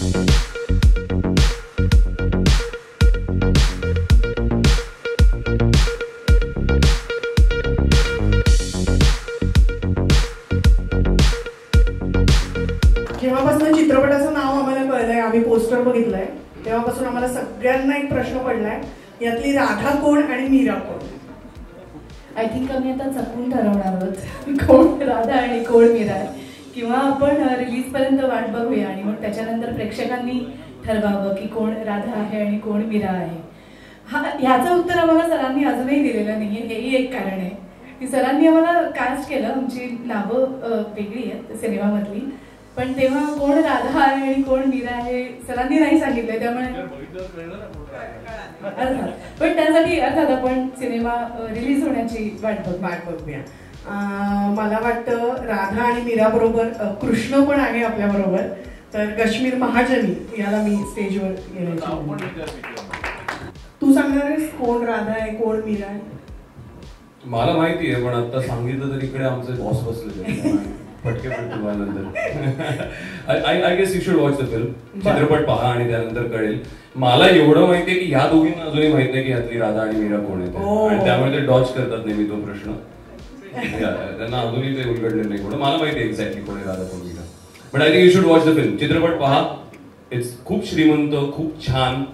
जेव्हापासून चित्रपटाचं नाव आम्हाला कळलंय, आम्ही पोस्टर बघितलंय, तेव्हापासून आम्हाला सगळ्यांना एक प्रश्न पडलाय, यातली राधा कोण आणि मीरा कोण? आय थिंक आम्ही आता चकून ठरवणार आहोत कोण राधा आणि कोण मीरा आहे, किंवा आपण रिलीजपर्यंत वाट बघूया आणि मग त्याच्यानंतर प्रेक्षकांनी ठरवावं की कोण राधा आहे आणि कोण मीरा आहे. ह्याचं उत्तर आम्हाला सरांनी अजूनही दिलेलं नाही आहे. हेही एक कारण आहे की सरांनी आम्हाला कास्ट केलं, आमची नावं वेगळी आहेत सिनेमामधली, पण तेव्हा कोण राधा आहे आणि कोण मीरा आहे सरांनी नाही सांगितलंय, त्यामुळे अर्थात पण त्यासाठी अर्थात आपण सिनेमा रिलीज होण्याची वाट बघूया. मला वाटतं राधा आणि मीरा बरोबर कृष्ण पण आहे आपल्या बरोबर, तर कश्मीर महाजनी याला मी स्टेजवर येण्याची. तू सांगणार आहेस कोण राधा आहे कोण मीरा आहे? मला माहिती आहे, पण आता सांगितलं तर इकडे आमचे बॉस बसले फटके पडतो नंतर. I guess you should watch the film. चित्रपट पहा आणि त्यानंतर कळेल. मला एवढं माहितीये की ह्या दोघींना अजूनही माहित नाही की यातली राधा आणि मीरा कोण आहेत, आणि त्यामुळे ते डॉच करतात नेहमी तो प्रश्न. त्यांना अजूनही ते उलगडले नाही कोण. मला माहिती आहे एक्झॅक्टली कोण आहे राधा कोण Meera, but I think you should watch the film. चित्रपट पहा. इट्स खूप श्रीमंत, खूप छान,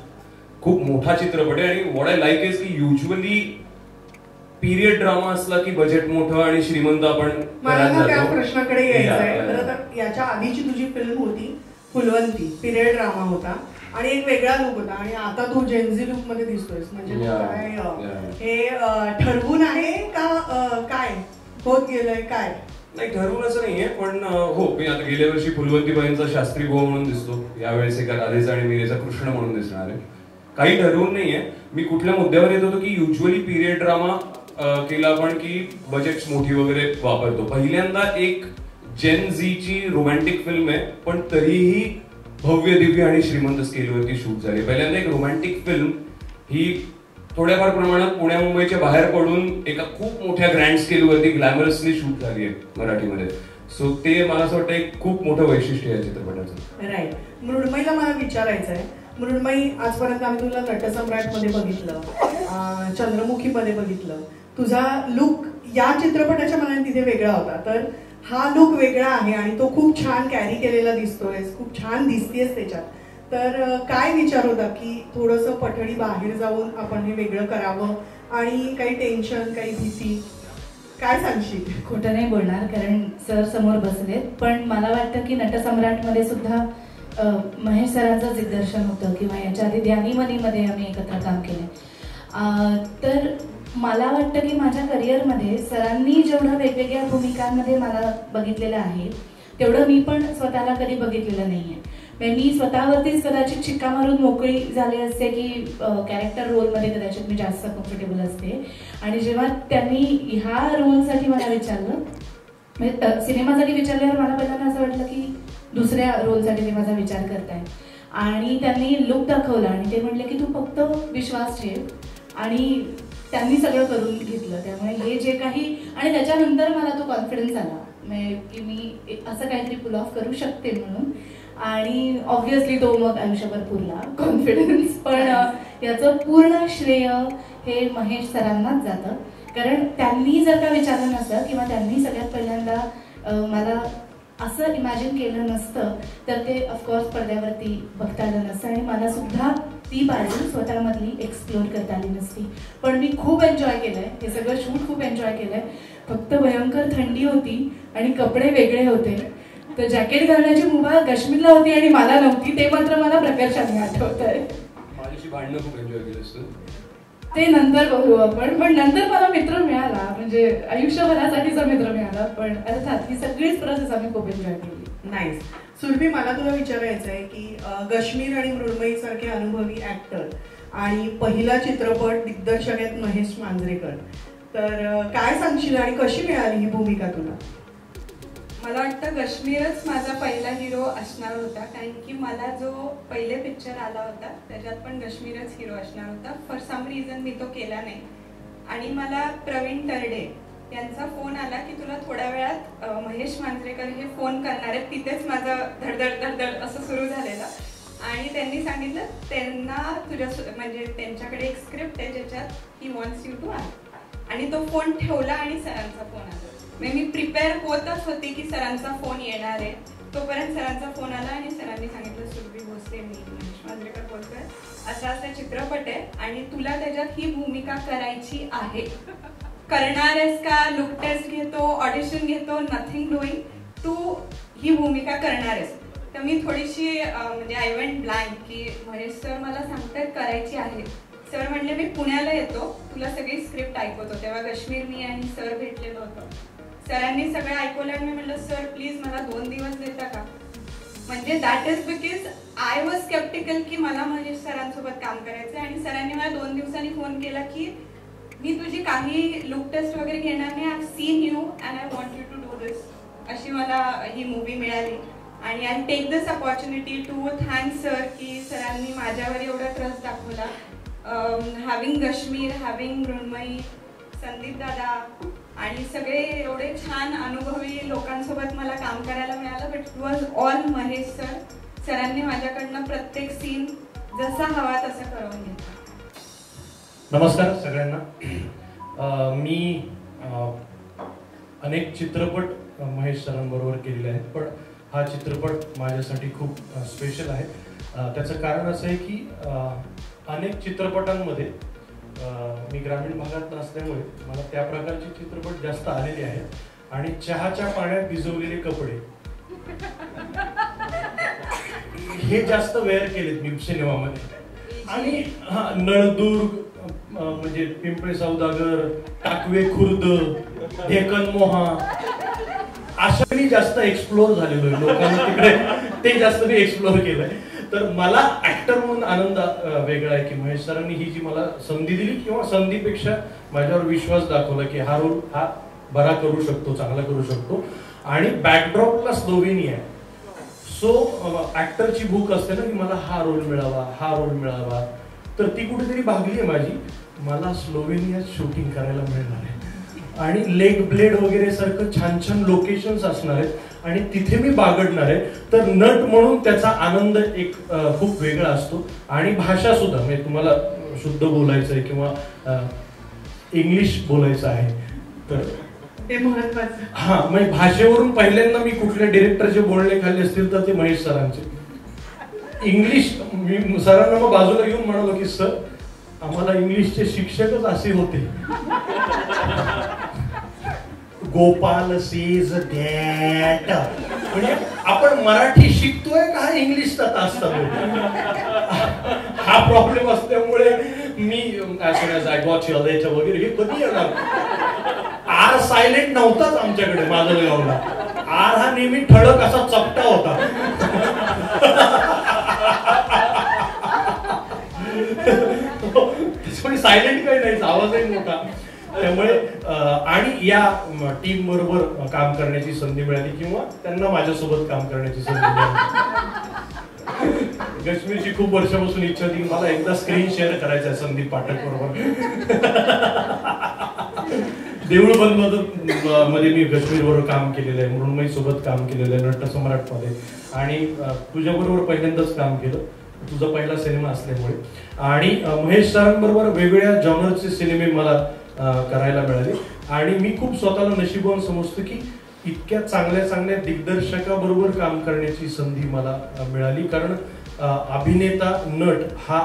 खूप मोठा चित्रपट आहे. आणि व्हॉट आय लाईक इज की युजली पीरियड ड्रामा असला की बजेट मोठं आणि श्रीमंत आपण मला त्या प्रश्नाकडे यायचंय. याच्या आधीची तुझी फिल्म होती फुलवंती, पीरियड ड्रामा होता आणि एक वेगळा लुक होता, आणि आता तू जेन्झी लुक मध्ये दिसतोयस. म्हणजे काय हे ठरवून आहे का काय होत गेलंय काय? नाही, ठरवून असं नाहीये, पण हो मी आता गेल्या वर्षी फुलवंतीबाईंचा शास्त्री गोवा म्हणून दिसतो, यावेळेस एका राधेचा आणि मीरेचा कृष्ण म्हणून दिसणार आहे. काही ठरवून नाहीये. मी कुठल्या मुद्द्यावर येत होतो की युजली पीरियड ड्रामा केला आपण की बजेट्स मोठी वगैरे वापरतो. पहिल्यांदा एक जेन झीची रोमॅन्टिक फिल्म आहे, पण तरीही भव्य दिव्य आणि श्रीमंत स्केलवरती शूट झाली. पहिल्यांदा एक रोमॅन्टिक फिल्म ही थोड्याफार प्रमाणात पुण्या मुंबईच्या बाहेर पडून एका खूप मोठ्या ग्रँड स्केलवरती ग्लॅमरसली शूट झाली आहे मराठीमध्ये. सो ते मला असं वाटतं एक खूप मोठं वैशिष्ट्य आहे चित्रपटाचं. राईट. मृण्मयीला मला विचारायचं आहे, मृण्मयी आजपर्यंत आम्ही तुला नटसम्राट मध्ये बघितलं, चंद्रमुखी मध्ये बघितलं, तुझा लुक या चित्रपटाच्या मनात तिथे वेगळा होता, तर हा लुक वेगळा आहे आणि तो खूप छान कॅरी केलेला दिसतोय, खूप छान दिसतेस त्याच्यात. तर काय विचार होता की थोडंसं पठडी बाहेर जाऊन आपण हे वेगळं करावं, आणि काही टेन्शन काही भीती काय सांगशील? खोटं नाही बोलणार कारण सर समोर बसलेत, पण मला वाटतं की नटसम्राट मध्ये सुद्धा महेश सरांचं दिग्दर्शन होतं, किंवा याच्या आधी ध्यानीमनीमध्ये आम्ही एकत्र काम केलं. तर मला वाटतं की माझ्या करिअरमध्ये सरांनी जेवढं वेगवेगळ्या भूमिकांमध्ये मला बघितलेलं आहे तेवढं मी पण स्वतःला कधी बघितलेलं नाहीये. मी स्वतःवरतीच कदाचित शिक्का मारून मोकळी झाली असते की कॅरेक्टर रोलमध्ये कदाचित मी जास्त कम्फर्टेबल असते. आणि जेव्हा त्यांनी ह्या रोलसाठी मला विचारलं, म्हणजे सिनेमासाठी विचारल्यावर मला पहिल्यांदा असं वाटलं की दुसऱ्या रोलसाठी ते माझा विचार करताय, आणि त्यांनी लुक दाखवला आणि ते म्हणले की तू फक्त विश्वास ठेव, आणि त्यांनी सगळं करून घेतलं. त्यामुळे हे जे काही, आणि त्याच्यानंतर मला तो कॉन्फिडन्स आला की मी असं काहीतरी पुल ऑफ करू शकते म्हणून, आणि ऑब्व्हियसली तो मग आयुष्यभर पुरला कॉन्फिडन्स. पण याचं पूर्ण श्रेय हे महेश सरांनाच जातं, कारण त्यांनी जर का विचारलं नसतं किंवा त्यांनी सगळ्यात पहिल्यांदा मला असं इमॅजिन केलं नसतं तर ते ऑफकोर्स पडद्यावरती बघता आलं नसतं, आणि मला सुद्धा ती बाजू स्वतःमधली एक्सप्लोर करता आली नसती. पण मी खूप एन्जॉय केलंय हे सगळं शूट, खूप एन्जॉय केलंय. फक्त भयंकर थंडी होती आणि कपडे वेगळे होते, तर जॅकेट घालण्याची मुभा काश्मीरला होती आणि मला नव्हती, ते मात्र मला प्रकर्षाने आठवत आहे. माझ्याशी भांडणं खूप एन्जॉय केलंस तू, ते नंतर बघू आपण. पण नंतर मला मित्र मिळाला, म्हणजे आयुष्यभरासाठीचा मित्र मिळाला, पण अर्थात ही सगळीच प्रोसेस आम्ही खूप एन्जॉय केली. नाईस. सुरभी, मला तुला विचारायचं आहे की कश्मीर आणि मृण्मयी सारखे अनुभवी ऍक्टर आणि पहिला चित्रपट दिग्दर्शक आहेत महेश मांजरेकर, तर काय सांगशील आणि कशी मिळाली ही भूमिका तुला? मला वाटतं कश्मीरच माझा पहिला हिरो असणार होता, कारण की मला जो पहिले पिक्चर आला होता त्याच्यात पण कश्मीरच हिरो असणार होता. फॉर सम रिझन मी तो केला नाही, आणि मला प्रवीण तरडे यांचा फोन आला की तुला थोड्या वेळात महेश मांजरेकर हे फोन करणार आहेत. तिथेच माझं धडधड धडधड असं सुरू झालेलं. त्यांनी सांगितलं त्यांना तुझ्या म्हणजे त्यांच्याकडे एक स्क्रिप्ट आहे ज्याच्यात he wants you to act, आणि तो फोन ठेवला आणि सरांचा फोन आला. मी प्रिपेअर होतच होते की सरांचा फोन येणार आहे, तोपर्यंत सरांचा फोन आला आणि सरांनी सांगितलं सुरभी भोसले मी महेश मांजरेकर बोलतोय, असा चित्रपट आहे आणि तुला त्याच्यात ही भूमिका करायची आहे. करणार आहेस का? लुक टेस्ट घेतो, ऑडिशन घेतो, नथिंग डुईंग, तू ही भूमिका करणार आहेस. तर मी थोडीशी म्हणजे आय वेंट ब्लँक की महेश सर मला सांगतात करायची आहे. सर म्हणले मी पुण्याला येतो, तुला सगळी स्क्रिप्ट ऐकवतो. तेव्हा काश्मीर मी आणि सर भेटलेलो होतो. सरांनी सगळं ऐकवलं आणि मी म्हटलं सर प्लीज मला 2 दिवस देता का? म्हणजे that is because I was skeptical की मला महेश सरांसोबत काम करायचं. आणि सरांनी मला 2 दिवसांनी फोन केला की मी तुझी काही लुक टेस्ट वगैरे घेणार नाही, I have seen you and I want you to do this. अशी मला ही मूवी मिळाली आणि I take this opportunity to thank sir की सरांनी माझ्यावर एवढा ट्रस्ट दाखवला. हॅव्हिंग कश्मीर, हॅव्हिंग मृण्मयी, संदीप दादा आणि सगळे एवढे छान अनुभवी लोकांसोबत मला काम करायला मिळालं. But it was all Mahesh sir. सरांनी माझ्याकडनं प्रत्येक सीन जसा हवा तसा करून घेतला. नमस्कार सगळ्यांना. मी अनेक चित्रपट महेश सरांबरोबर केलेले आहेत, पण हा चित्रपट माझ्यासाठी खूप स्पेशल आहे. त्याचं कारण असं आहे की अनेक चित्रपटांमध्ये मी ग्रामीण भागात असल्यामुळे मला त्या प्रकारचे चित्रपट जास्त आलेले आहेत आणि चहाच्या पाण्यात भिजवलेले कपडे हे जास्त वेअर केलेत मी सिनेमामध्ये. आणि नळदुर्ग म्हणजे पिंपळे सौदागर, टाकवे खुर्द, ढेकन मोहा अशा मी जास्त एक्सप्लोर झालेलो आहे. लोकांना तिकडे ते जास्त मी एक्सप्लोर केलंय. तर मला ऍक्टर म्हणून आनंद वेगळा आहे की महेश सरांनी ही जी मला संधी दिली किंवा संधीपेक्षा माझ्यावर विश्वास दाखवला की हा रोल हा बरा करू शकतो, चांगला करू शकतो. आणि बॅकड्रॉपला स्लोवेनिया आहे. सो ऍक्टरची भूक असते ना की मला हा रोल मिळावा, हा रोल मिळावा, तर ती कुठेतरी भागली आहे माझी. मला स्लोवेनियात शूटिंग करायला मिळणार आहे आणि लेग ब्लेड वगैरे सारखं छान छान लोकेशन्स असणार आहेत आणि तिथे मी बागडणार आहे. तर नट म्हणून त्याचा आनंद एक खूप वेगळा असतो. आणि भाषा सुद्धा म्हणजे तुम्हाला शुद्ध बोलायचं आहे किंवा इंग्लिश बोलायचं आहे तर ते महत्वाचं. हा म्हणजे भाषेवरून पहिल्यांदा मी कुठल्या डिरेक्टरचे बोलणे खाल्ले असतील तर ते महेश सरांचे. इंग्लिश मी सरांना मग बाजूला घेऊन म्हणालो की सर आम्हाला इंग्लिशचे शिक्षकच असे होते. गोपाल सेज दॅट म्हणजे आपण मराठी शिकतोय का इंग्लिशचा तास चालू. हा प्रॉब्लेम असल्यामुळे मी वगैरे हे कधी येणार. आर सायलेंट नव्हताच आमच्याकडे माजलगावला. आर हा नेहमी ठळक असा चपटा होता. सायलेंट काही नाही, आवाजही मोठा. त्यामुळे आणि या टीम बरोबर काम करण्याची संधी मिळाली किंवा त्यांना माझ्यासोबत काम करण्याची संधी मिळाली. कश्मीरची खूप वर्षापासून इच्छा होती की मला एकदा स्क्रीन शेअर करायचं आहे संदीप पाठक बरोबर. देऊळ बंद मध्ये मी कश्मीर बरोबर काम केलेलं आहे, मृण्मयी सोबत काम केलेलं आहे, नटसम्राट मध्ये, आणि तुझ्या बरोबर पहिल्यांदाच काम केलं, तुझा पहिला सिनेमा असल्यामुळे. आणि महेश सरांबरोबर वेगवेगळ्या जॉनरचे सिनेमे मला करायला मिळाले आणि मी खूप स्वतःला नशीबवान समजतो की इतक्या चांगल्या चांगल्या दिग्दर्शकाबरोबर काम करण्याची संधी मला मिळाली. कारण अभिनेता नट हा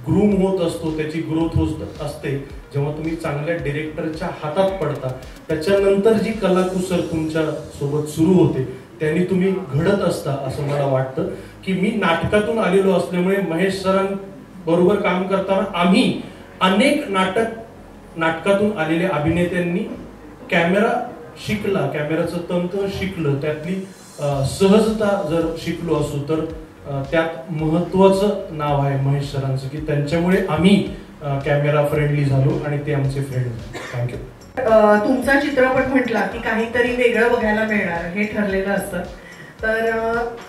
ग्रूम होत असतो, त्याची ग्रोथ होत असते जेव्हा तुम्ही चांगल्या डिरेक्टरच्या हातात पडता. त्याच्यानंतर जी कलाकुसर तुमच्या सोबत सुरू होते त्यांनी तुम्ही घडत असता असं मला वाटतं. की मी नाटकातून आलेलो असल्यामुळे महेश सरांबरोबर काम करताना आम्ही अनेक नाटकातून आलेल्या अभिनेत्यांनी कॅमेरा शिकला, कॅमेराचं तंत्र शिकलं, त्यातली सहजता जर शिकलो असू तर त्यात महत्वाचं नाव आहे महेश सरांचं की त्यांच्यामुळे आम्ही कॅमेरा फ्रेंडली झालो आणि ते आमचे फ्रेंड झाले. थँक्यू. तुमचा चित्रपट म्हटला की काहीतरी वेगळं बघायला मिळणार हे ठरलेलं असतं. तर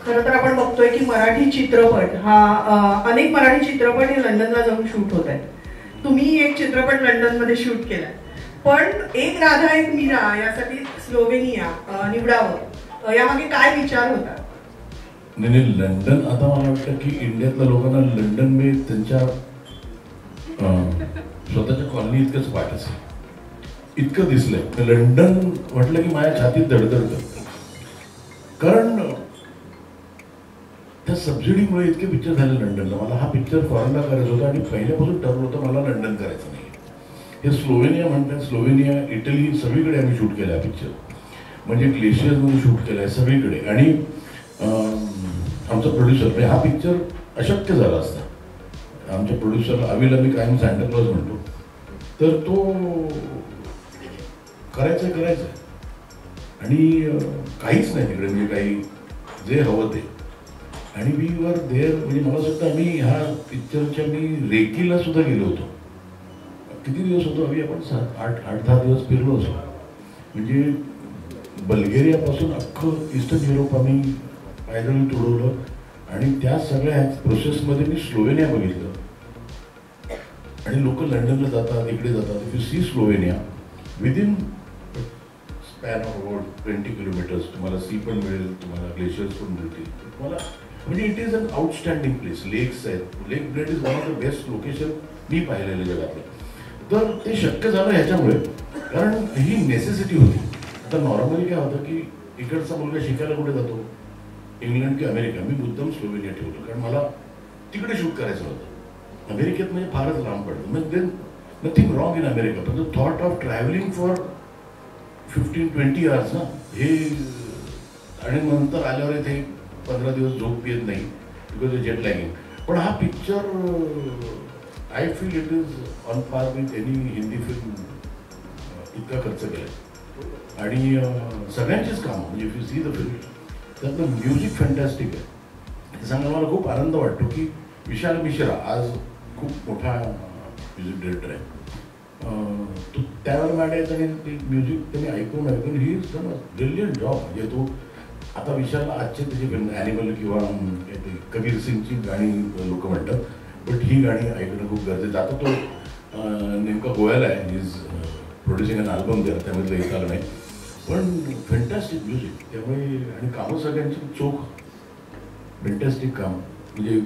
खरं तर आपण बघतोय की मराठी चित्रपट हा अनेक मराठी चित्रपट हे लंडनला जाऊन शूट होत आहेत. तुम्ही एक चित्रपट लंडन मध्ये शूट केलाय, पण एक राधा एक मीरा यासाठी स्लोवेनिया निवडावं यामागे काय विचार होता? नाही, लंडन आता मला वाटतं की इंडियातल्या लोकांना लंडन में त्यांच्या स्वतःच्या कॉलनी इतकंच वाट असेल, इतकं दिसलंय. लंडन म्हटलं की माझ्या छातीत धडधडतं, कारण त्या सबसिडीमुळे इतके पिक्चर झाले लंडनला. मला हा पिक्चर फॉरेनला करायचा होता आणि पहिल्यापासून ठरवलं होतं मला लंडन करायचं नाही. हे स्लोवेनिया म्हणतात, स्लोवेनिया, इटली सगळीकडे आम्ही शूट केला पिक्चर, म्हणजे ग्लेशियरमध्ये शूट केला आहे सगळीकडे. आणि आमचा प्रोड्युसर म्हणजे हा पिक्चर अशक्य झाला असता. आमच्या प्रोड्युसरला अविला मी कायम सँटा क्लॉज म्हणतो, तर तो करायचं आणि काहीच नाही तिकडे, म्हणजे काही जे हवं ते. आणि वी वर देअर, म्हणजे मला सुद्धा आम्ही ह्या पिक्चरच्या मी रेकीला सुद्धा गेलो होतो. किती दिवस होतो आम्ही, आपण 7-8-10 दिवस फिरलो असतो. म्हणजे बल्गेरियापासून अख्खं ईस्टर्न युरोप आम्ही पायदळी तुडवलं. आणि त्या सगळ्या प्रोसेसमध्ये मी स्लोवेनिया बघितलं. आणि लोक लंडनला जातात, इकडे जातात. If you see Slovenia, within span of about 20 kilometres तुम्हाला सी पण मिळेल, तुम्हाला ग्लेशियर्स पण मिळतील तुम्हाला. म्हणजे it is an outstanding place. Lakes आहेत, lake Bled is one of the best location मी पाहिलेलं जगातलं. तर ते शक्य झालं ह्याच्यामुळे, कारण ही नेसेसिटी होती. आता नॉर्मली काय होतं की इकडचा मुलगा शिकायला कुठे जातो, इंग्लंड की अमेरिका. मी मुद्दाम स्लोवेनिया ठेवलं कारण मला तिकडे शूट करायचं होतं. अमेरिकेत म्हणजे फारच लांब पडतं. म्हणजे नथिंग रॉंग इन अमेरिका, पण the thought of travelling for 15-20 hours ना, हे आणि नंतर आल्यावर इथे 15 दिवस झोप येत नाही बिकॉज जेट लॅगिंग. पण हा picture I feel it is on par with any Hindi film. इतका खर्च केला आणि सगळ्यांचीच कामं, म्हणजे if you see the film, त्यातलं म्युझिक फॅन्टॅस्टिक आहे. हे सांगायला मला खूप आनंद वाटतो की विशाल मिश्रा आज खूप मोठा म्युझिक डिरेक्टर आहे. तो त्यावर मांडायचं आणि ते म्युझिक त्यांनी ऐकून he is done a brilliant job. म्हणजे तो आता विशालला आजचे त्याची फिल्म ॲनिमल किंवा कबीर सिंगची गाणी लोक म्हणतात, बट ही गाणी ऐकणं खूप गरजेचं. आता तो नेमका गोव्याला आहे, he is producing an album द्या, त्यामधलं एक आलं नाही. पण फॅन्टॅस्टिक म्युझिक, त्यामुळे आणि कामं सगळ्यांची चोख, फॅन्टॅस्टिक काम. म्हणजे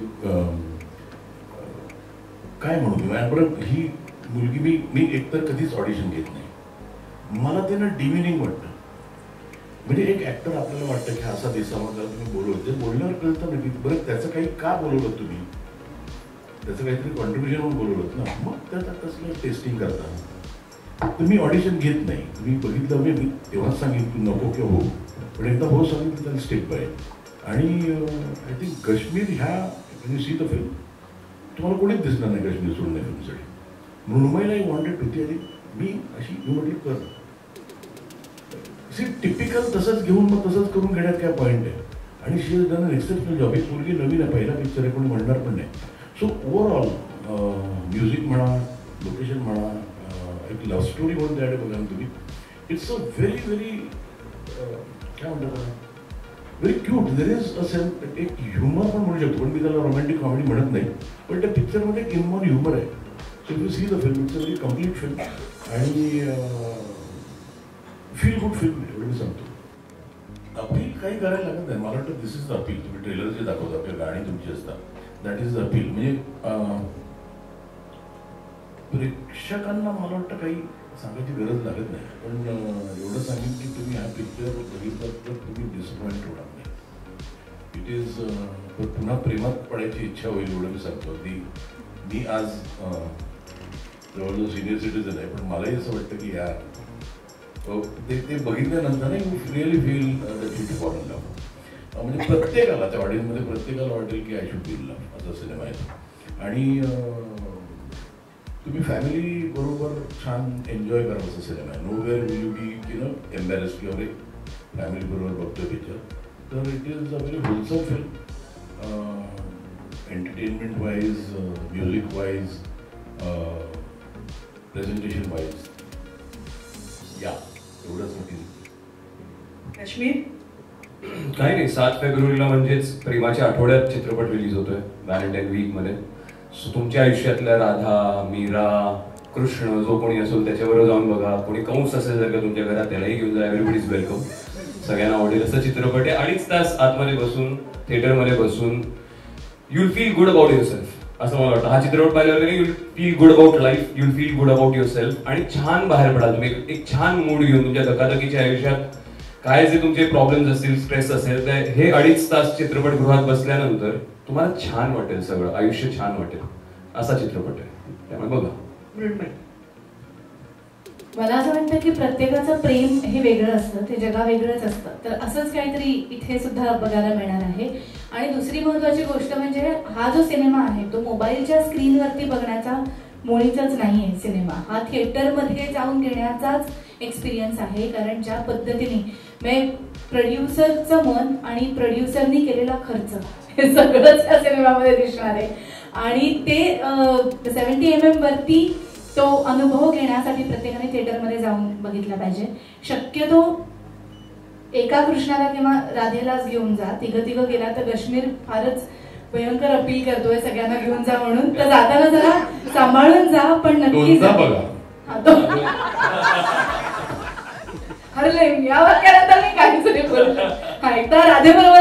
काय म्हणू मी, बरं ही मुलगी मी एकतर कधीच ऑडिशन घेत नाही. मला ते ना डिमिनिंग वाटतं. म्हणजे एक ॲक्टर आपल्याला वाटतं की असा दिसावा, त्याला तुम्ही बोलवत, ते बोलण्यावर कळतं ना की बरं त्याचं काही का बोलवलं तुम्ही, त्याचं काहीतरी कॉन्ट्रीब्युशन म्हणून बोलवलं ना, मग त्याचं कसलं टेस्टिंग करता. तुम्ही ऑडिशन घेत नाही, तुम्ही बघितलं मी तेव्हाच सांगितलं नको की हो, पण एकदा हो सांगितलं त्याला स्टेप बाय. आणि आय थिंक काश्मीर ह्या म्हणजे सी द फिल्म तुम्हाला कोणीच दिसणार नाही काश्मीर सोडून नाही फिल्मसाठी. मृण्मयीलाही वॉन्टेड होती आणि मी अशी मी म्हटलं कर सी टिपिकल तसंच घेऊन मग तसंच करून घेण्यात काय पॉईंट आहे. आणि she is done an exceptional job. एक मुलगी नवीन आहे, पहिला पिक्चर आहे, कोणी म्हणणार पण नाही. सो ओव्हरऑल म्युझिक म्हणा, लोकेशन म्हणा, एक लव्ह स्टोरी म्हणून त्याकडे बघा तुम्ही. इट्स अ व्हेरी व्हेरी काय म्हणतात, very cute. There is a sense, एक ह्युमर पण म्हणू शकतो, पण मी त्याला रोमॅन्टिक कॉमेडी म्हणत नाही. पण त्या पिक्चरमध्ये एक इनमॉन ह्युमर आहे. So you see the film, it's a very complete film आणि फील गुड फिल्म एवढं मी सांगतो. अपील काही करायला लागत नाही. मला वाटतं दिस इज द अपील. तुम्ही ट्रेलर जे दाखवता आपल्या गाणी तुमची असतात, दॅट इज द अपील. म्हणजे प्रेक्षकांना मला वाटतं काही सांगायची गरज लागत नाही, पण एवढं सांगेन की तुम्ही हा पिक्चर बघितला तर तुम्ही डिसअपॉइंट होणार नाही. इट इज पुन्हा प्रेमात पडायची इच्छा होईल एवढं मी सांगतो. मी आज जवळजवळ सिनियर सिटीजन आहे, पण मलाही असं वाटतं की यार ते बघितल्यानंतर you really feel that you fall in love. म्हणजे प्रत्येकाला त्या ऑडियन्समध्ये प्रत्येकाला वाटेल की आय शुड फील लव्ह असा सिनेमा आहे. आणि तुम्ही फॅमिली बरोबर छान एन्जॉय करा असा सिनेमा आहे. नो वेअर विल यू बी एम्बॅरेस्ड की अरे फॅमिली बरोबर बघतोय पिक्चर. तर it is a very wholesome film, entertainment wise, music wise, presentation wise. या एवढंच नक्की. काश्मीर काही नाही, 7 फेब्रुवारीला म्हणजेच प्रेमाच्या आठवड्यात चित्रपट रिलीज होतोय, व्हॅलेंटाईन वीकमध्ये. सो तुमच्या आयुष्यातल्या राधा, मीरा, कृष्ण जो कोणी असेल त्याच्याबरोबर जाऊन बघा. कोणी कंस असेल जर का तुमच्या घरात, त्यालाही घेऊन जा. Everybody is welcome. सगळ्यांना आवडेल असा चित्रपट आहे. 2.5 तास आतमध्ये बसून थिएटरमध्ये बसून you'll feel good about your self असं मला वाटतं. हा चित्रपट पाहिल्यावर you'll feel good about life, you'll feel good about your self आणि छान बाहेर पडाल तुम्ही. एक छान मूड घेऊन तुमच्या धकाधकीच्या आयुष्यात काय जे तुमचे प्रॉब्लेम्स असतील, स्ट्रेस असेल, तर हे 2.5 तास चित्रपटगृहात बसल्यानंतर तुम्हाला छान वाटेल, सगळं आयुष्य छान वाटेल, असा चित्रपट आहे. त्यामुळे बघा. मला असं वाटतं की प्रत्येकाचं प्रेम हे वेगळं असतं, ते जगा वेगळंच असतं. तर असंच काहीतरी इथे सुद्धा बघायला मिळणार आहे. आणि दुसरी महत्वाची गोष्ट म्हणजे हा जो सिनेमा आहे तो मोबाईलच्या स्क्रीनवरती बघण्याचा मुळीचाच नाही आहे. सिनेमा हा थिएटरमध्ये जाऊन घेण्याचाच एक्सपिरियन्स आहे. कारण ज्या पद्धतीने प्रोड्युसरचं मन आणि प्रोड्युसरनी केलेला खर्च हे सगळंच या सिनेमामध्ये दिसणार आहे. आणि ते 70 mm वरती तो अनुभव घेण्यासाठी प्रत्येकाने थिएटरमध्ये जाऊन बघितला पाहिजे. शक्यतो एका कृष्णाला किंवा राधेलाच घेऊन जा. तिघं गेला तर काश्मीर फारच भयंकर अपील करतोय सगळ्यांना घेऊन जा म्हणून. तर जाताना जरा सांभाळून जा, पण नक्की जा. हरले यावर केल्यानंतर मी काहीच नाही बोलत. एकदा राधे बरोबर